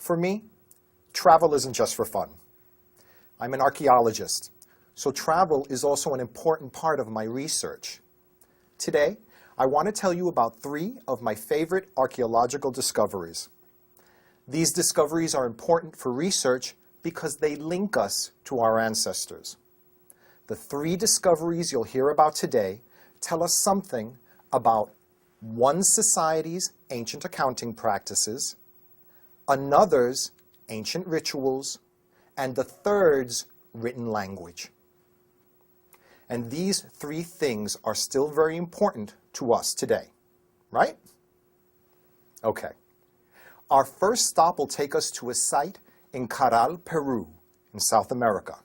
For me, travel isn't just for fun. I'm an archaeologist, so travel is also an important part of my research. Today, I want to tell you about 3 of my favorite archaeological discoveries. These discoveries are important for research because they link us to our ancestors. The 3 discoveries you'll hear about today tell us something about one society's ancient accounting practices, another's ancient rituals, and the third's written language. And these 3 things are still very important to us today, right? Okay. Our first stop will take us to a site in Caral, Peru, in South America.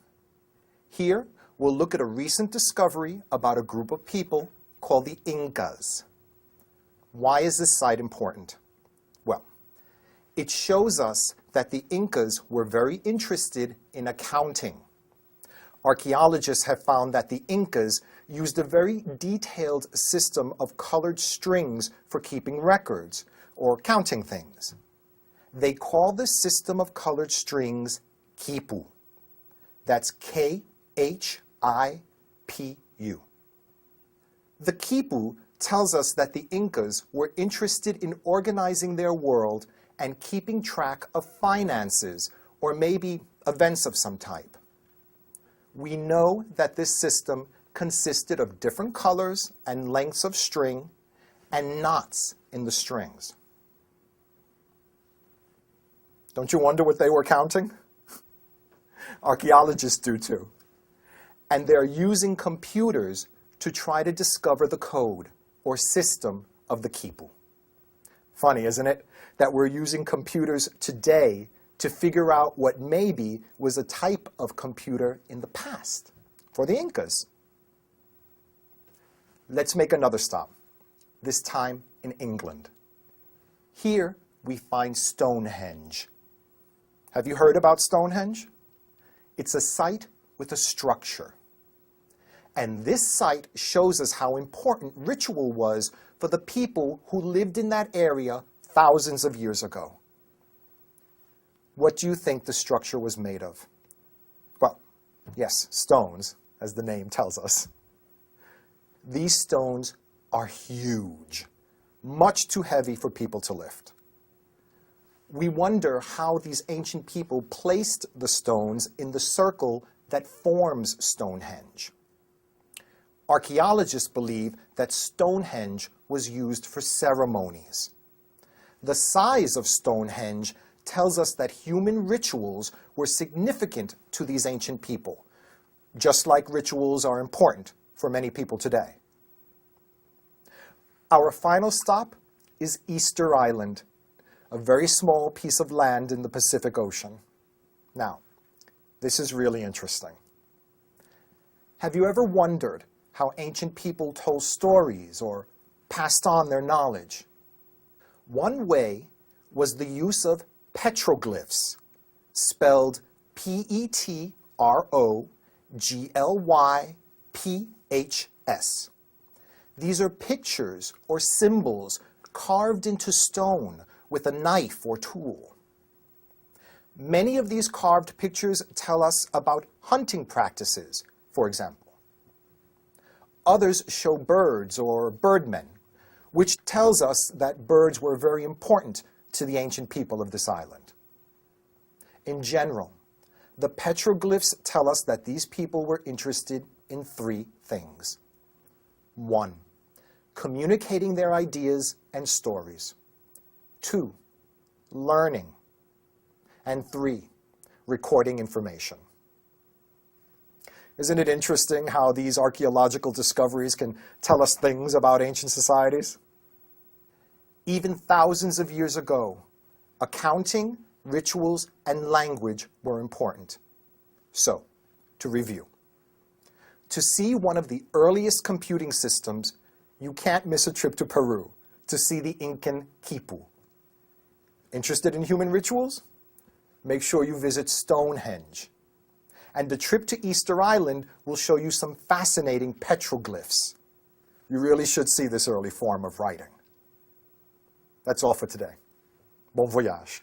Here, we'll look at a recent discovery about a group of people called the Incas. Why is this site important? Well, it shows us that the Incas were very interested in accounting. Archaeologists have found that the Incas used a very detailed system of colored strings for keeping records or counting things. They call this system of colored strings quipu. That's K-H-I-P-U. The quipu tells us that the Incas were interested in organizing their world and keeping track of finances or maybe events of some type. We know that this system consisted of different colors and lengths of string and knots in the strings. Don't you wonder what they were counting? Archaeologists do too. And they're using computers to try to discover the code or system of the quipu. Funny, isn't it, that we're using computers today to figure out what maybe was a type of computer in the past for the Incas. Let's make another stop, this time in England. Here we find Stonehenge. Have you heard about Stonehenge? It's a site with a structure. And this site shows us how important ritual was for the people who lived in that area thousands of years ago. What do you think the structure was made of? Well, yes, stones, as the name tells us. These stones are huge, much too heavy for people to lift. We wonder how these ancient people placed the stones in the circle that forms Stonehenge. Archaeologists believe that Stonehenge was used for ceremonies. The size of Stonehenge tells us that human rituals were significant to these ancient people, just like rituals are important for many people today. Our final stop is Easter Island, a very small piece of land in the Pacific Ocean. Now, this is really interesting. Have you ever wondered how ancient people told stories or passed on their knowledge? One way was the use of petroglyphs, spelled P-E-T-R-O-G-L-Y-P-H-S. These are pictures or symbols carved into stone with a knife or tool. Many of these carved pictures tell us about hunting practices, for example. Others show birds or birdmen, which tells us that birds were very important to the ancient people of this island. In general, the petroglyphs tell us that these people were interested in 3 things. 1, communicating their ideas and stories. 2, learning. And 3, recording information. Isn't it interesting how these archaeological discoveries can tell us things about ancient societies? Even thousands of years ago, accounting, rituals, and language were important. So, to review. To see one of the earliest computing systems, you can't miss a trip to Peru to see the Incan quipu. Interested in human rituals? Make sure you visit Stonehenge. And the trip to Easter Island will show you some fascinating petroglyphs. You really should see this early form of writing. That's all for today. Bon voyage.